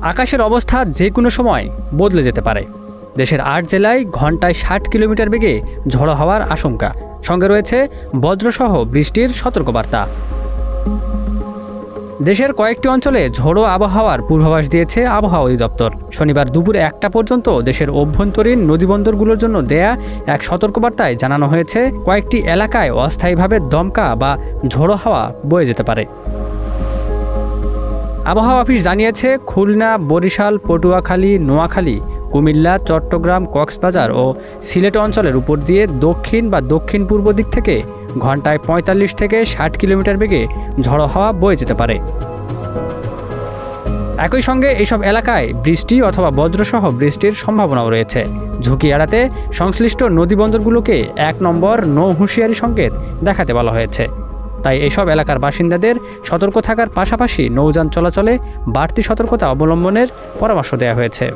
আকাশের অবস্থা যে কোনো সময় বদলে যেতে পারে। দেশের ৮ জেলায় ঘন্টায় ৬০ কিলোমিটার বেগে ঝড়ো হওয়ার আশঙ্কা, সঙ্গে রয়েছে বজ্রসহ বৃষ্টির সতর্কবার্তা। দেশের কয়েকটি অঞ্চলে ঝোড়ো আবহাওয়ার পূর্বাভাস দিয়েছে আবহাওয়া অধিদপ্তর। শনিবার দুপুর ১টা পর্যন্ত দেশের অভ্যন্তরীণ নদীবন্দরগুলোর জন্য দেয়া এক সতর্কবার্তায় জানানো হয়েছে, কয়েকটি এলাকায় অস্থায়ীভাবে দমকা বা ঝোড়ো হাওয়া বয়ে যেতে পারে। আবহাওয়া অফিস জানিয়েছে, খুলনা, বরিশাল, পটুয়াখালী, নোয়াখালী, কুমিল্লা, চট্টগ্রাম, কক্সবাজার ও সিলেট অঞ্চলের উপর দিয়ে দক্ষিণ বা দক্ষিণ পূর্ব দিক থেকে ঘন্টায় ৪৫ থেকে ৬০ কিলোমিটার বেগে ঝড়ো হাওয়া বয়ে যেতে পারে। একই সঙ্গে এইসব এলাকায় বৃষ্টি অথবা বজ্রসহ বৃষ্টির সম্ভাবনাও রয়েছে। ঝুঁকি এড়াতে সংশ্লিষ্ট নদীবন্দরগুলোকে ১ নম্বর নৌ হুঁশিয়ারি সংকেত দেখাতে বলা হয়েছে। তাই এসব এলাকার বাসিন্দাদের সতর্ক থাকার পাশাপাশি নৌযান চলাচলে বাড়তি সতর্কতা অবলম্বনের পরামর্শ দেওয়া হয়েছে।